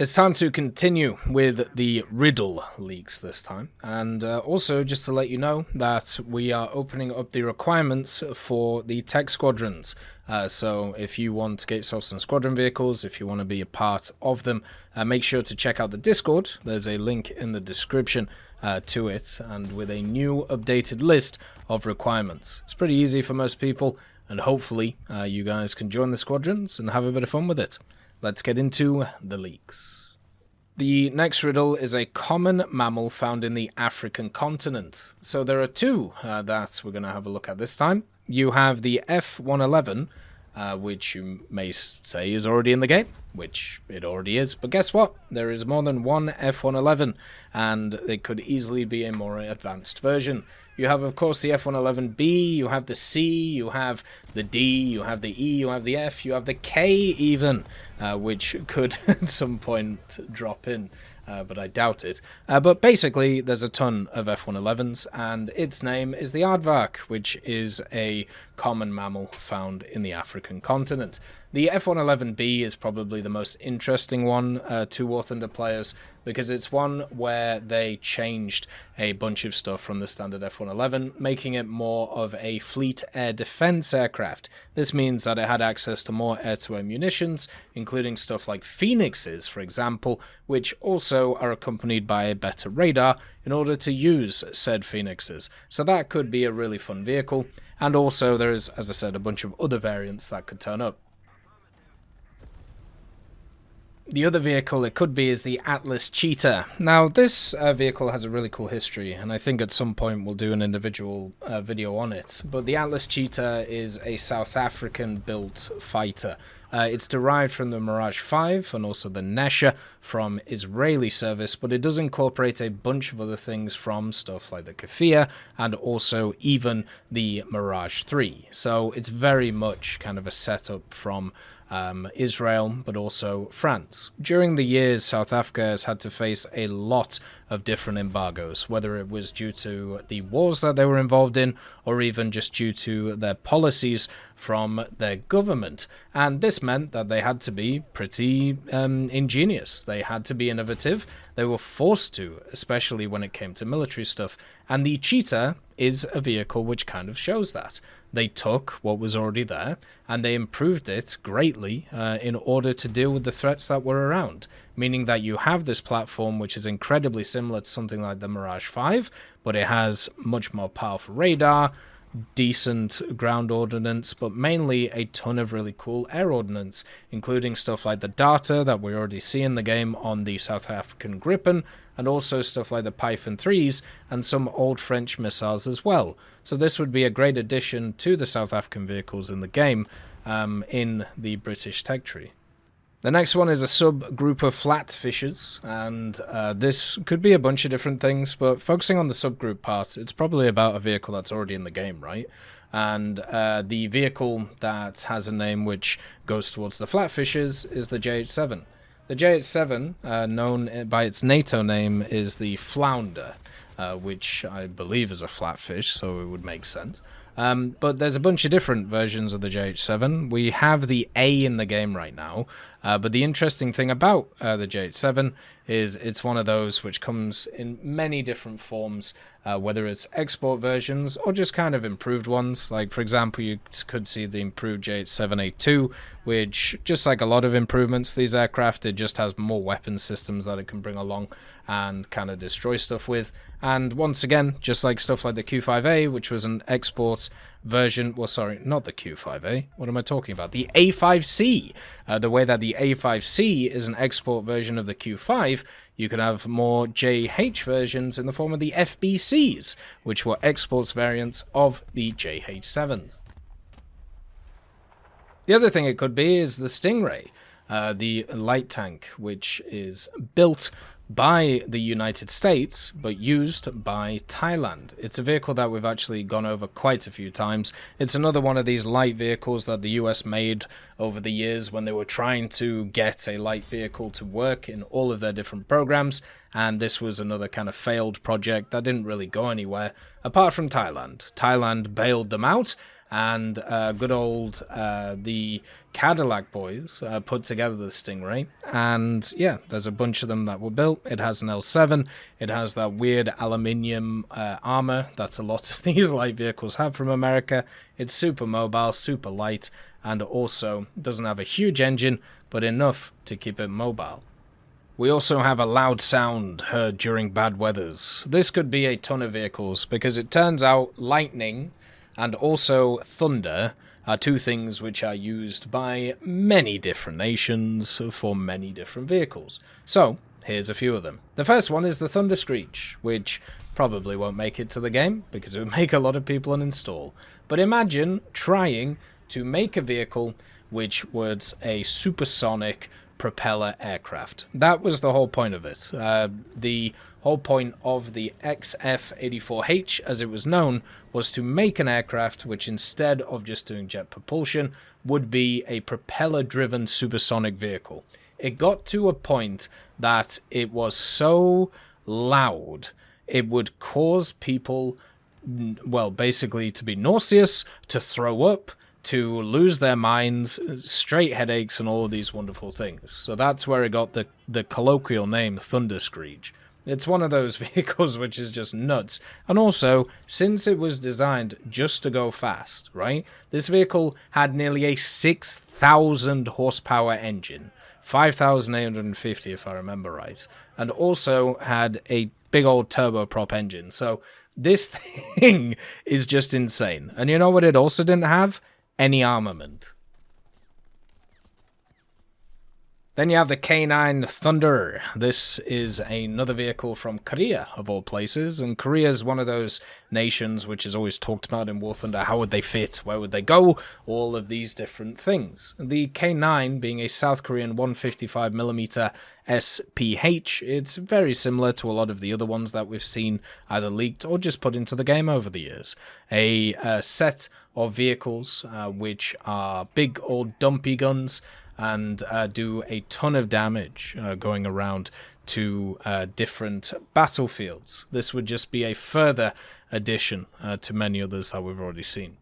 It's time to continue with the riddle leaks this time, and also just to let you know that we are opening up the requirements for the tech squadrons. So if you want to get yourself some squadron vehicles, if you want to be a part of them, make sure to check out the Discord. There's a link in the description to it, and with a new updated list of requirements. It's pretty easy for most people, and hopefully you guys can join the squadrons and have a bit of fun with it. Let's get into the leaks. The next riddle is a common mammal found in the African continent. So there are two that we're going to have a look at this time. You have the F-111, which you may say is already in the game, which it already is. But guess what? There is more than one F-111, and it could easily be a more advanced version. You have, of course, the F-111B, you have the C, you have the D, you have the E, you have the F, you have the K even, which could at some point drop in, but I doubt it. But basically, there's a ton of F-111s, and its name is the aardvark, which is a common mammal found in the African continent. The F-111B is probably the most interesting one to War Thunder players, because it's one where they changed a bunch of stuff from the standard F-111, making it more of a fleet air defense aircraft. This means that it had access to more air-to-air munitions, including stuff like Phoenixes, for example, which also are accompanied by a better radar in order to use said Phoenixes. So that could be a really fun vehicle, and also there is, as I said, a bunch of other variants that could turn up. The other vehicle it could be is the Atlas Cheetah. Now, this vehicle has a really cool history, and I think at some point we'll do an individual video on it. But the Atlas Cheetah is a South African-built fighter. It's derived from the Mirage 5 and also the Nesha from Israeli service, but it does incorporate a bunch of other things from stuff like the Kafia and also even the Mirage 3. So it's very much kind of a setup from Israel, but also France. During the years, South Africa has had to face a lot of different embargoes, whether it was due to the wars that they were involved in, or even just due to their policies from their government. And this meant that they had to be pretty ingenious. They had to be innovative. They were forced to, especially when it came to military stuff. And the Cheetah is a vehicle which kind of shows that. They took what was already there and they improved it greatly in order to deal with the threats that were around. Meaning that you have this platform which is incredibly similar to something like the Mirage 5, but it has much more powerful radar, decent ground ordnance, but mainly a ton of really cool air ordnance, including stuff like the Darter that we already see in the game on the South African Gripen, and also stuff like the Python 3s and some old French missiles as well. So this would be a great addition to the South African vehicles in the game in the British tech tree. The next one is a subgroup of flatfishers, and this could be a bunch of different things, but focusing on the subgroup part, it's probably about a vehicle that's already in the game, right? And the vehicle that has a name which goes towards the flatfishers is the JH-7. The JH-7, known by its NATO name, is the Flounder, which I believe is a flatfish, so it would make sense. But there's a bunch of different versions of the JH-7. We have the A in the game right now, but the interesting thing about the JH-7 is it's one of those which comes in many different forms, whether it's export versions or just kind of improved ones. Like, for example, you could see the improved JH-7A2, which, just like a lot of improvements, these aircraft, it just has more weapon systems that it can bring along and kind of destroy stuff with. And once again, just like stuff like the Q5A, which was an export version, well, sorry, not the Q5A, what am I talking about? The A5C. The way that the A5C is an export version of the Q5, you could have more JH versions in the form of the FBCs, which were exports variants of the JH-7s. The other thing it could be is the Stingray, the light tank, which is built by the United States, but used by Thailand. It's a vehicle that we've actually gone over quite a few times. It's another one of these light vehicles that the US made over the years when they were trying to get a light vehicle to work in all of their different programs, and this was another kind of failed project that didn't really go anywhere, apart from Thailand. Thailand bailed them out, and good old the Cadillac boys put together the Stingray, and yeah, there's a bunch of them that were built. It has an L7, it has that weird aluminium armor that a lot of these light vehicles have from America. It's super mobile, super light, and also doesn't have a huge engine, but enough to keep it mobile. We also have a loud sound heard during bad weathers. This could be a ton of vehicles, because it turns out lightning and also thunder are two things which are used by many different nations for many different vehicles. So, here's a few of them. The first one is the Thunderscreech, which probably won't make it to the game, because it would make a lot of people uninstall. But imagine trying to make a vehicle which was a supersonic propeller aircraft. That was the whole point of it. The whole point of the XF-84H, as it was known, was to make an aircraft which, instead of just doing jet propulsion, would be a propeller-driven supersonic vehicle. It got to a point that it was so loud, it would cause people, well, basically to be nauseous, to throw up, to lose their minds, straight headaches, and all of these wonderful things. So that's where it got the colloquial name Thunderscreech. It's one of those vehicles which is just nuts. And also, since it was designed just to go fast, right? This vehicle had nearly a 6,000 horsepower engine. 5,850 if I remember right. And also had a big old turboprop engine. So this thing is just insane. And you know what it also didn't have? Any armament. Then you have the K9 Thunder. This is another vehicle from Korea, of all places, and Korea is one of those nations which is always talked about in War Thunder. How would they fit? Where would they go? All of these different things. The K9 being a South Korean 155mm SPH, it's very similar to a lot of the other ones that we've seen either leaked or just put into the game over the years. A set of vehicles which are big old dumpy guns, and do a ton of damage going around to different battlefields. This would just be a further addition to many others that we've already seen.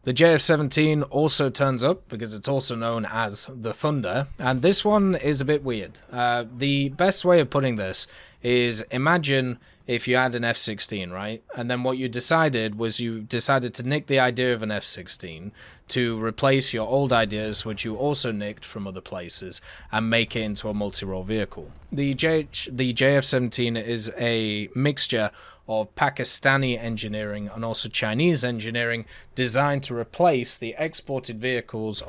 The JF-17 also turns up because it's also known as the Thunder, and this one is a bit weird. The best way of putting this is, imagine if you had an F-16, right? And then what you decided was you decided to nick the idea of an F-16 to replace your old ideas, which you also nicked from other places, and make it into a multi-role vehicle. The JF-17 is a mixture of Pakistani engineering and also Chinese engineering, designed to replace the imported vehicles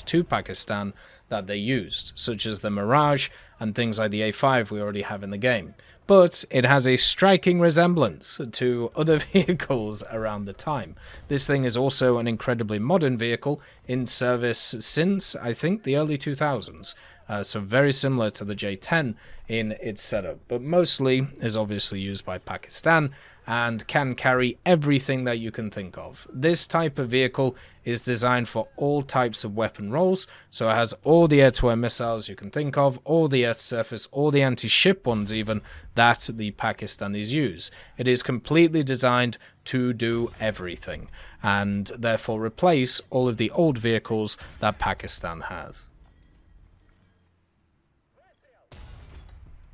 to Pakistan that they used, such as the Mirage and things like the A5 we already have in the game. But it has a striking resemblance to other vehicles around the time. This thing is also an incredibly modern vehicle, in service since, I think, the early 2000s. So very similar to the J-10 in its setup, but mostly is obviously used by Pakistan and can carry everything that you can think of. This type of vehicle is designed for all types of weapon roles, so it has all the air-to-air missiles you can think of, all the air-to-surface, all the anti-ship ones even, that the Pakistanis use. It is completely designed to do everything, and therefore replace all of the old vehicles that Pakistan has.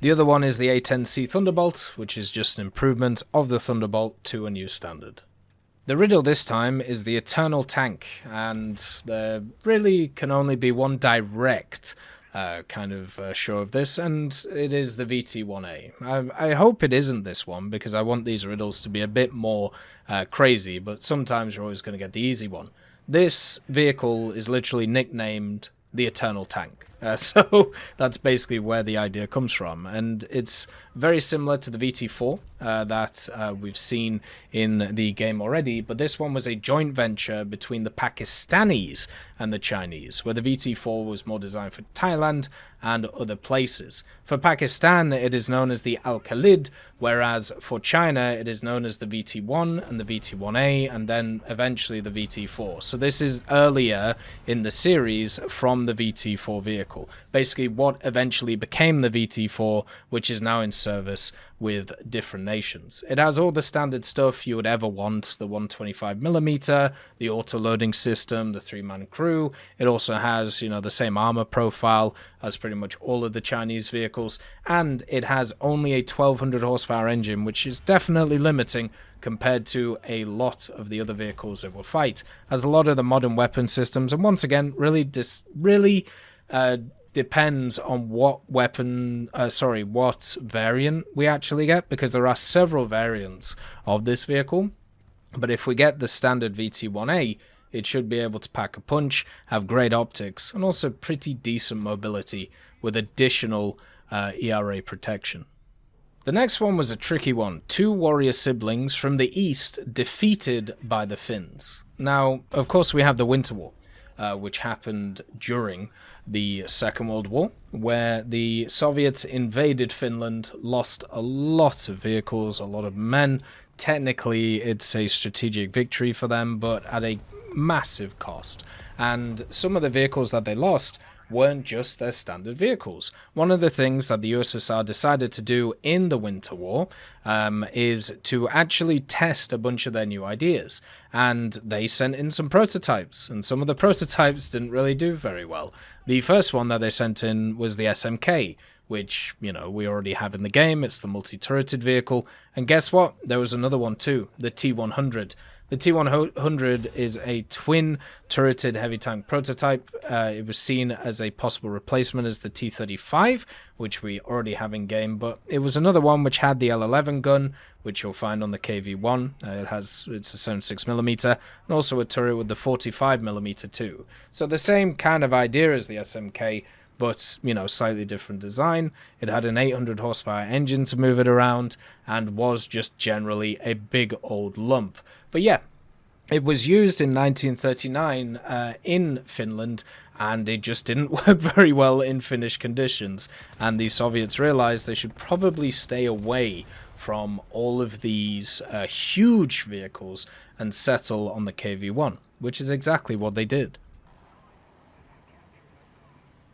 The other one is the A-10C Thunderbolt, which is just an improvement of the Thunderbolt to a new standard. The riddle this time is the Eternal Tank, and there really can only be one direct show of this, and it is the VT-1A. I hope it isn't this one, because I want these riddles to be a bit more crazy, but sometimes you're always going to get the easy one. This vehicle is literally nicknamed the Eternal Tank. So that's basically where the idea comes from, and it's very similar to the VT4 that we've seen in the game already, but this one was a joint venture between the Pakistanis and the Chinese, where the VT4 was more designed for Thailand and other places. For Pakistan, it is known as the Al-Khalid, whereas for China, it is known as the VT1 and the VT1A, and then eventually the VT4. So this is earlier in the series from the VT4 vehicle. vehicle. Basically what eventually became the VT4, which is now in service with different nations. It has all the standard stuff you would ever want, the 125mm, the auto-loading system, the 3-man crew. It also has, you know, the same armor profile as pretty much all of the Chinese vehicles, and it has only a 1200 horsepower engine, which is definitely limiting compared to a lot of the other vehicles it will fight, as a lot of the modern weapon systems, and once again, really depends on what what variant we actually get, because there are several variants of this vehicle. But if we get the standard VT1A, it should be able to pack a punch, have great optics, and also pretty decent mobility with additional ERA protection. The next one was a tricky one. 2 warrior siblings from the east defeated by the Finns. Now, of course, we have the Winter War, which happened during the Second World War, where the Soviets invaded Finland, lost a lot of vehicles, a lot of men. Technically, it's a strategic victory for them, but at a massive cost. And some of the vehicles that they lost weren't just their standard vehicles. One of the things that the USSR decided to do in the Winter War is to actually test a bunch of their new ideas. And they sent in some prototypes, and some of the prototypes didn't really do very well. The first one that they sent in was the SMK, which, you know, we already have in the game. It's the multi-turreted vehicle. And guess what? There was another one too, the T100. The T100 is a twin-turreted heavy tank prototype. It was seen as a possible replacement as the T35, which we already have in game, but it was another one which had the L11 gun, which you'll find on the KV-1. It's a 76mm, and also a turret with the 45mm too. So the same kind of idea as the SMK, but, you know, slightly different design. It had an 800 horsepower engine to move it around, and was just generally a big old lump. But yeah, it was used in 1939 in Finland, and it just didn't work very well in Finnish conditions. And the Soviets realized they should probably stay away from all of these huge vehicles and settle on the KV-1, which is exactly what they did.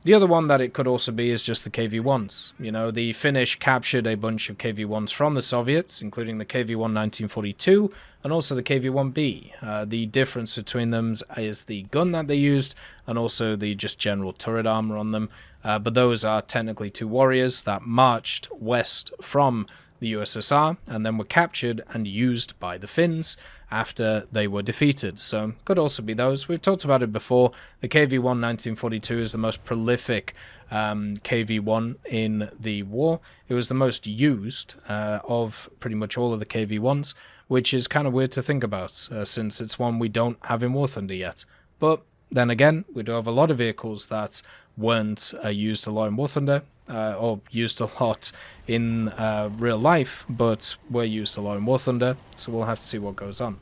The other one that it could also be is just the KV-1s. You know, the Finnish captured a bunch of KV-1s from the Soviets, including the KV-1 1942 and also the KV-1B. The difference between them is the gun that they used and also the just general turret armor on them. But those are technically 2 warriors that marched west from the USSR and then were captured and used by the Finns after they were defeated. So could also be those. We've talked about it before. The KV-1 1942 is the most prolific KV-1 in the war. It was the most used of pretty much all of the KV-1s, which is kind of weird to think about since it's one we don't have in War Thunder yet. But then again, we do have a lot of vehicles that weren't used a lot in War Thunder, or used a lot in real life, but were used a lot in War Thunder, so we'll have to see what goes on.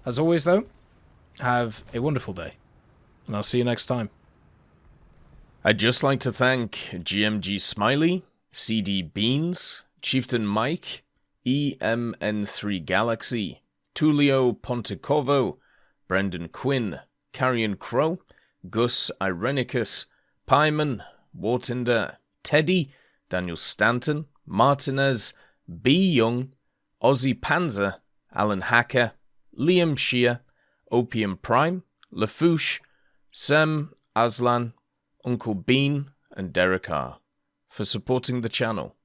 As always, though, have a wonderful day, and I'll see you next time. I'd just like to thank GMG Smiley, CD Beans, Chieftain Mike, EMN3 Galaxy, Tulio Ponticovo, Brendan Quinn, Carrion Crow, Gus Irenicus, Pyman, Wartinder, Teddy, Daniel Stanton, Martinez, B. Young, Ozzy Panzer, Alan Hacker, Liam Shear, Opium Prime, Lafouche, Sem, Aslan, Uncle Bean, and Derek R. for supporting the channel.